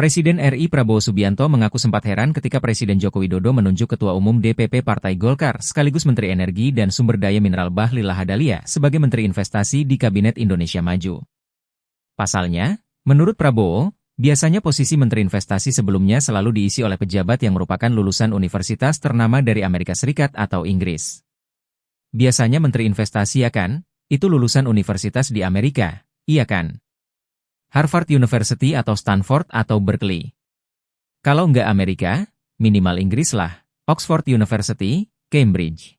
Presiden RI Prabowo Subianto mengaku sempat heran ketika Presiden Joko Widodo menunjuk Ketua Umum DPP Partai Golkar sekaligus Menteri Energi dan Sumber Daya Mineral Bahlil Lahadalia sebagai Menteri Investasi di Kabinet Indonesia Maju. Pasalnya, menurut Prabowo, biasanya posisi Menteri Investasi sebelumnya selalu diisi oleh pejabat yang merupakan lulusan universitas ternama dari Amerika Serikat atau Inggris. Biasanya Menteri Investasi itu lulusan universitas di Amerika, iya kan? Harvard University atau Stanford atau Berkeley. Kalau nggak Amerika, minimal Inggris lah, Oxford University, Cambridge.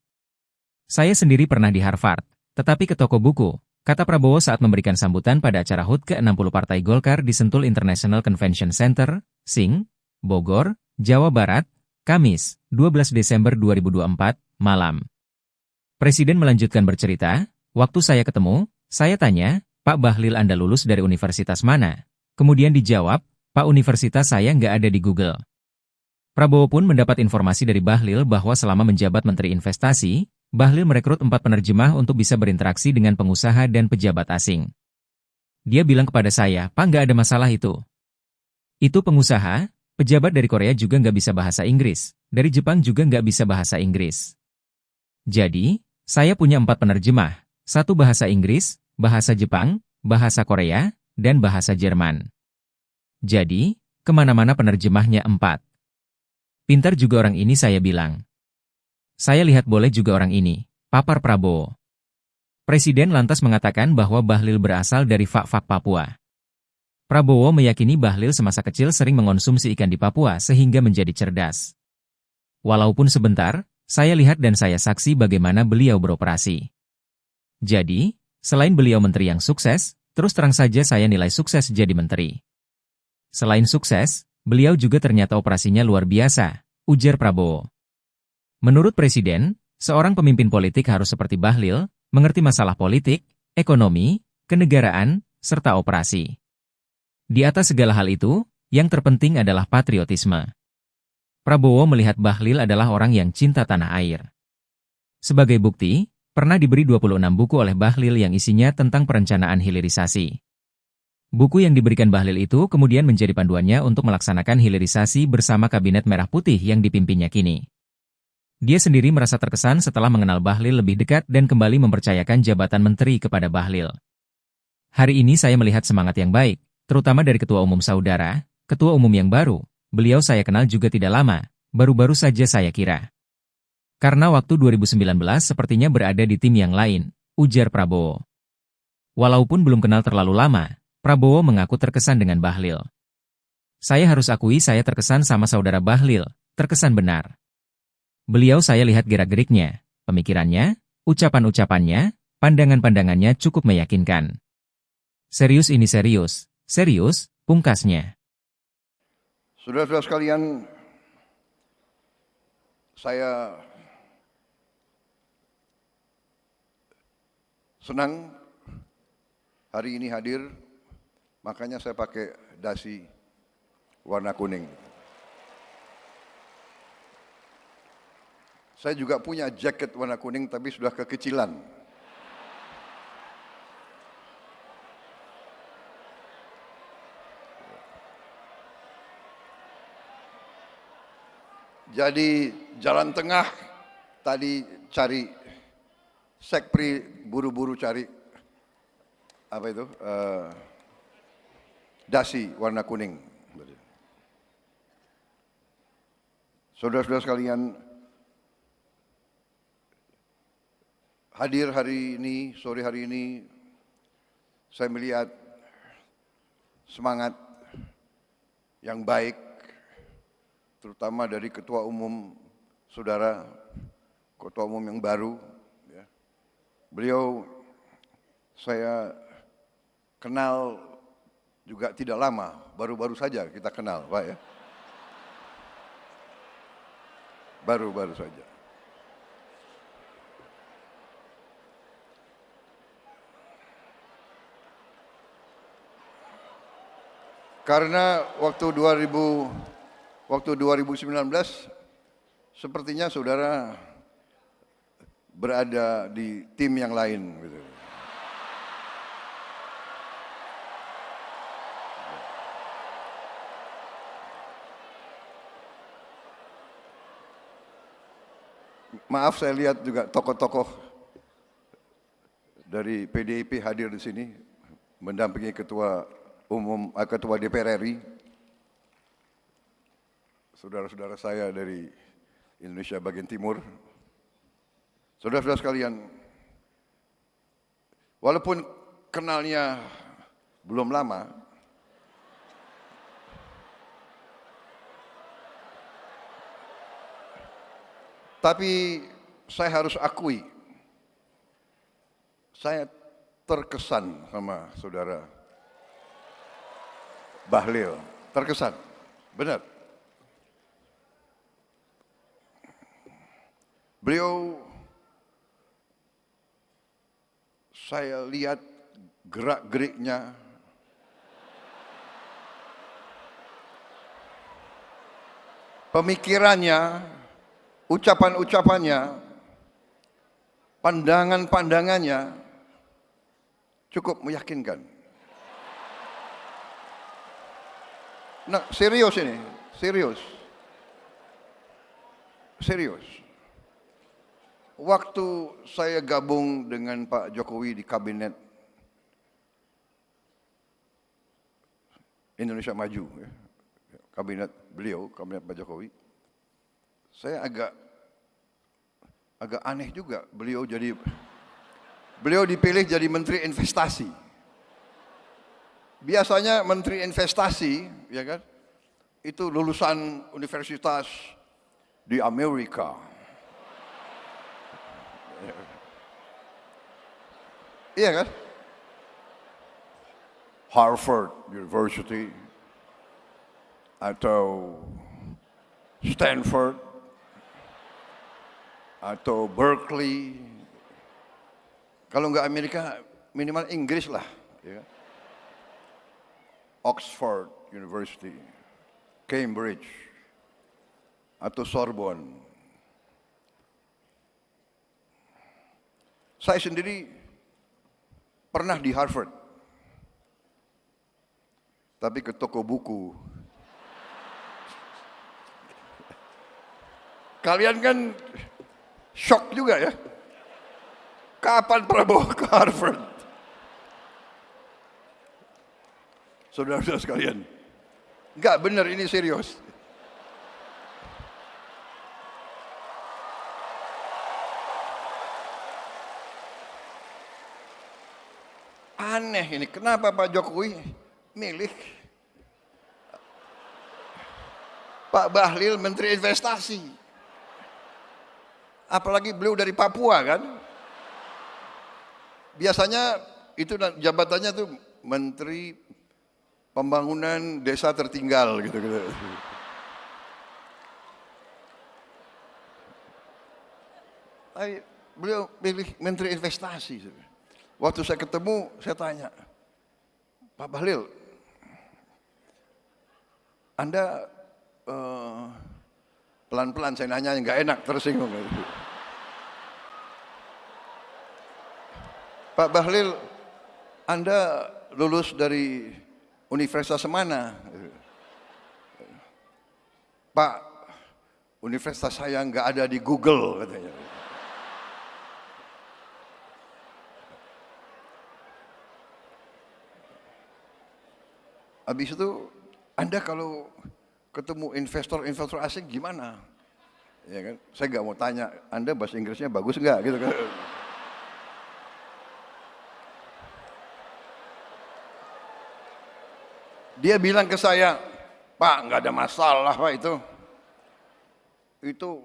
Saya sendiri pernah di Harvard, tetapi ke toko buku, kata Prabowo saat memberikan sambutan pada acara HUT ke-60 Partai Golkar di Sentul International Convention Center, SING, Bogor, Jawa Barat, Kamis, 12 Desember 2024, malam. Presiden melanjutkan bercerita, waktu saya ketemu, saya tanya, Pak Bahlil Anda lulus dari universitas mana? Kemudian dijawab, Pak universitas saya nggak ada di Google. Prabowo pun mendapat informasi dari Bahlil bahwa selama menjabat Menteri Investasi, Bahlil merekrut 4 penerjemah untuk bisa berinteraksi dengan pengusaha dan pejabat asing. Dia bilang kepada saya, Pak nggak ada masalah itu. Itu pengusaha, pejabat dari Korea juga nggak bisa bahasa Inggris, dari Jepang juga nggak bisa bahasa Inggris. Jadi, saya punya 4 penerjemah, 1 bahasa Inggris, bahasa Jepang, bahasa Korea, dan bahasa Jerman. Jadi, kemana-mana penerjemahnya 4. Pintar juga orang ini saya bilang. Saya lihat boleh juga orang ini, papar Prabowo. Presiden lantas mengatakan bahwa Bahlil berasal dari Fak-Fak Papua. Prabowo meyakini Bahlil semasa kecil sering mengonsumsi ikan di Papua sehingga menjadi cerdas. Walaupun sebentar, saya lihat dan saya saksi bagaimana beliau beroperasi. Jadi, selain beliau menteri yang sukses, terus terang saja saya nilai sukses jadi menteri. Selain sukses, beliau juga ternyata operasinya luar biasa, ujar Prabowo. Menurut Presiden, seorang pemimpin politik harus seperti Bahlil, mengerti masalah politik, ekonomi, kenegaraan, serta operasi. Di atas segala hal itu, yang terpenting adalah patriotisme. Prabowo melihat Bahlil adalah orang yang cinta tanah air. Sebagai bukti, pernah diberi 26 buku oleh Bahlil yang isinya tentang perencanaan hilirisasi. Buku yang diberikan Bahlil itu kemudian menjadi panduannya untuk melaksanakan hilirisasi bersama Kabinet Merah Putih yang dipimpinnya kini. Dia sendiri merasa terkesan setelah mengenal Bahlil lebih dekat dan kembali mempercayakan jabatan menteri kepada Bahlil. Hari ini saya melihat semangat yang baik, terutama dari Ketua Umum Saudara, Ketua Umum yang baru. Beliau saya kenal juga tidak lama, baru-baru saja saya kira. Karena waktu 2019 sepertinya berada di tim yang lain, ujar Prabowo. Walaupun belum kenal terlalu lama, Prabowo mengaku terkesan dengan Bahlil. Saya harus akui saya terkesan sama saudara Bahlil, terkesan benar. Beliau saya lihat gerak-geriknya, pemikirannya, ucapan-ucapannya, pandangan-pandangannya cukup meyakinkan. Serius ini serius, pungkasnya. Saudara-saudara sekalian, saya senang hari ini hadir, makanya saya pakai dasi warna kuning. Saya juga punya jaket warna kuning tapi sudah kekecilan. Jadi jalan tengah tadi cari sekpri, buru-buru cari apa itu dasi warna kuning. Saudara-saudara sekalian, hadir hari ini, sore hari ini, saya melihat semangat yang baik, terutama dari Ketua Umum Saudara, Ketua Umum yang baru. Ya. Beliau saya kenal juga tidak lama, baru-baru saja kita kenal, Pak ya. Baru-baru saja. Karena waktu 2019 sepertinya saudara berada di tim yang lain gitu. Maaf saya lihat juga tokoh-tokoh dari PDIP hadir di sini mendampingi Ketua DPR RI, saudara-saudara saya dari Indonesia bagian timur. Saudara-saudara sekalian, walaupun kenalnya belum lama, tapi saya harus akui, saya terkesan sama saudara Bahlil, terkesan, benar. Beliau, saya lihat gerak-geriknya, pemikirannya, ucapan-ucapannya, pandangan-pandangannya cukup meyakinkan. Nah, serius ini, serius. Waktu saya gabung dengan Pak Jokowi di kabinet Indonesia Maju, ya, kabinet beliau, kabinet Pak Jokowi, saya agak aneh juga beliau dipilih jadi Menteri Investasi. Biasanya Menteri Investasi, ya kan, itu lulusan universitas di Amerika. Iya kan? Harvard University atau Stanford atau Berkeley. Kalau nggak Amerika, minimal Inggris lah. Ya. Oxford University, Cambridge, atau Sorbonne. Saya sendiri pernah di Harvard, tapi ke toko buku. Kalian kan shock juga ya. Kapan Prabowo ke Harvard? Saudara-saudara sekalian, enggak benar, ini serius. Aneh ini, kenapa Pak Jokowi milih Pak Bahlil Menteri Investasi? Apalagi beliau dari Papua kan? Biasanya itu jabatannya tuh Menteri Pembangunan Desa Tertinggal gitu. Beliau pilih Menteri Investasi. Waktu saya ketemu, saya tanya, Pak Bahlil, Anda pelan-pelan saya nanya, nggak enak, tersinggung. Pak Bahlil, Anda lulus dari universitas mana? Pak, universitas saya nggak ada di Google, katanya. Habis itu, Anda kalau ketemu investor asing gimana? Ya kan? Saya nggak mau tanya, Anda bahasa Inggrisnya bagus nggak? Gitu kan? Dia bilang ke saya, Pak, nggak ada masalah Pak itu. Itu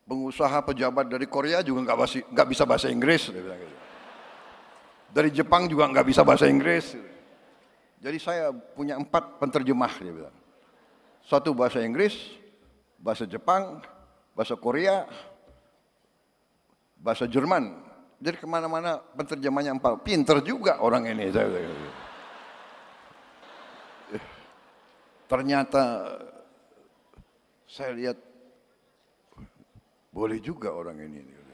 pengusaha pejabat dari Korea juga nggak bisa bahasa Inggris. Dia bilang gitu. Dari Jepang juga nggak bisa bahasa Inggris. Jadi saya punya 4 penterjemah, dia bilang. 1 bahasa Inggris, bahasa Jepang, bahasa Korea, bahasa Jerman. Jadi kemana-mana penterjemahnya 4. Pinter juga orang ini. Ternyata saya lihat boleh juga orang ini.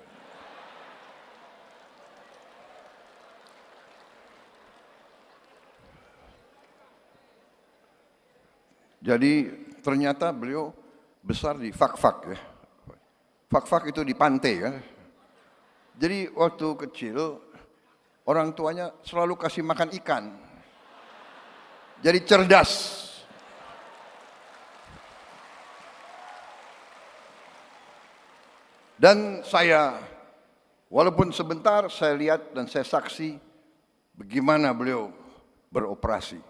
Jadi ternyata beliau besar di fak-fak ya. Fak-fak itu di pantai kan. Jadi waktu kecil orang tuanya selalu kasih makan ikan. Jadi cerdas. Dan saya, walaupun sebentar, saya lihat dan saya saksi bagaimana beliau beroperasi.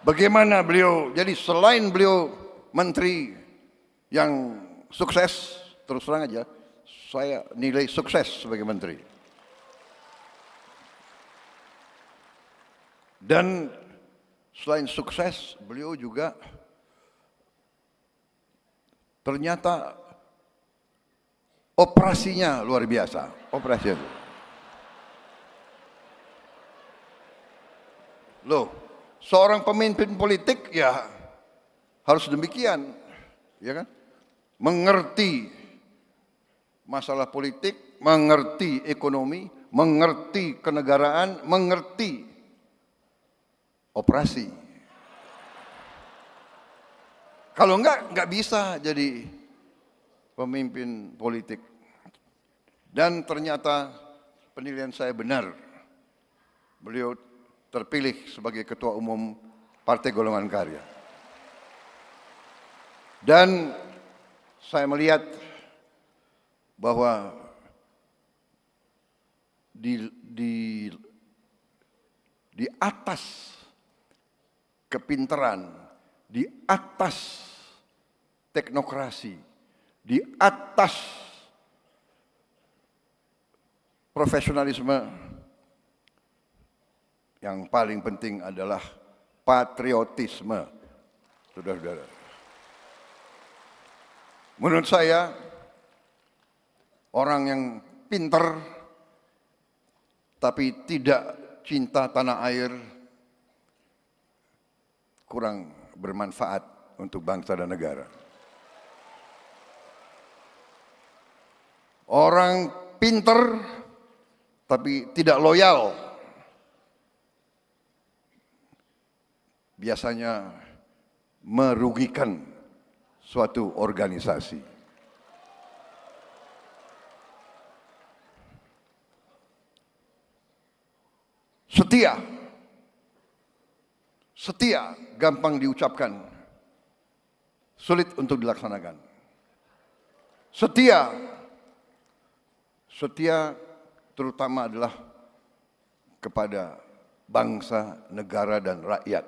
Bagaimana beliau, jadi selain beliau menteri yang sukses, terus terang aja, saya nilai sukses sebagai menteri. Dan selain sukses, beliau juga ternyata operasinya luar biasa. Operasinya. Loh, seorang pemimpin politik ya harus demikian, ya kan? Mengerti masalah politik, mengerti ekonomi, mengerti kenegaraan, mengerti operasi. Kalau enggak bisa jadi pemimpin politik. Dan ternyata penilaian saya benar. Beliau terpilih sebagai Ketua Umum Partai Golongan Karya. Dan saya melihat bahwa di atas kepintaran, di atas teknokrasi, di atas profesionalisme, yang paling penting adalah patriotisme, saudara-saudara. Menurut saya, orang yang pintar tapi tidak cinta tanah air kurang bermanfaat untuk bangsa dan negara. Orang pintar tapi tidak loyal biasanya merugikan suatu organisasi. Setia gampang diucapkan, sulit untuk dilaksanakan. Setia terutama adalah kepada bangsa, negara, dan rakyat.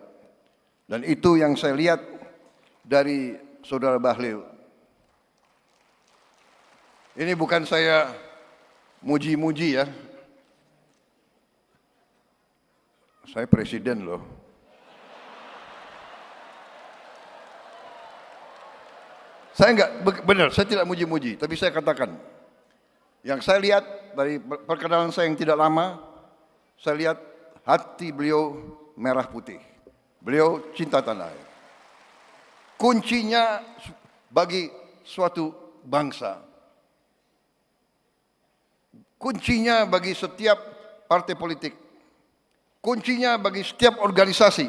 Dan itu yang saya lihat dari Saudara Bahlil. Ini bukan saya muji-muji ya. Saya presiden loh. Saya enggak, benar, saya tidak muji-muji, tapi saya katakan, yang saya lihat dari perkenalan saya yang tidak lama, saya lihat hati beliau merah putih. Beliau cinta tanah air. Kuncinya bagi suatu bangsa, kuncinya bagi setiap partai politik, kuncinya bagi setiap organisasi,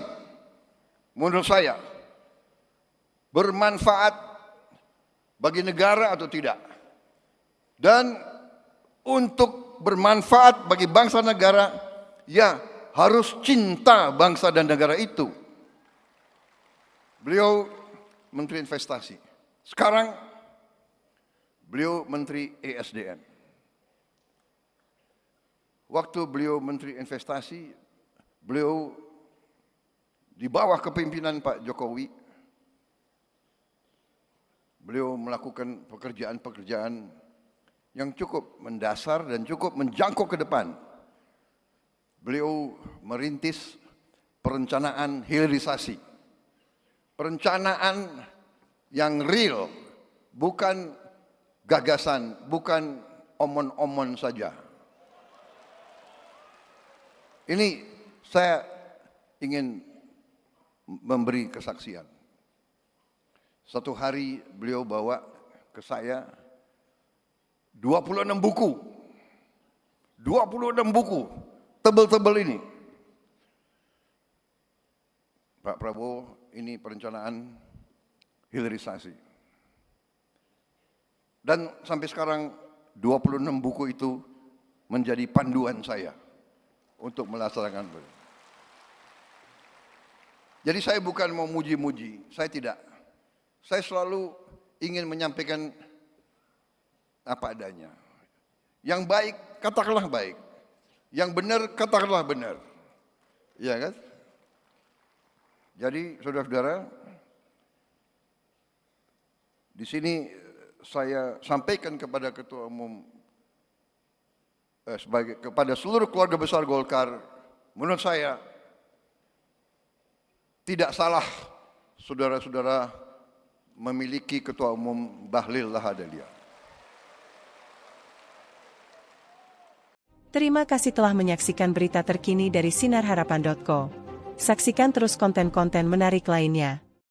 menurut saya, bermanfaat bagi negara atau tidak. Dan untuk bermanfaat bagi bangsa negara, ya harus cinta bangsa dan negara itu. Beliau Menteri Investasi. Sekarang beliau Menteri ESDM. Waktu beliau Menteri Investasi, beliau di bawah kepemimpinan Pak Jokowi, beliau melakukan pekerjaan-pekerjaan yang cukup mendasar dan cukup menjangkau ke depan. Beliau merintis perencanaan hilirisasi. Perencanaan yang real, bukan gagasan, bukan omon-omon saja. Ini saya ingin memberi kesaksian. Satu hari beliau bawa ke saya 26 buku. 26 buku, tebel-tebel ini. Pak Prabowo, ini perencanaan hilirisasi. Dan sampai sekarang 26 buku itu menjadi panduan saya untuk melaksanakan. Jadi saya bukan mau muji-muji, saya tidak. Saya selalu ingin menyampaikan apa adanya. Yang baik, katakanlah baik. Yang benar, katakanlah benar. Ya kan? Jadi saudara-saudara, di sini saya sampaikan kepada Ketua Umum, kepada seluruh keluarga besar Golkar, menurut saya tidak salah saudara-saudara memiliki Ketua Umum Bahlil Lahadalia. Terima kasih telah menyaksikan berita terkini dari sinarharapan.co. Saksikan terus konten-konten menarik lainnya.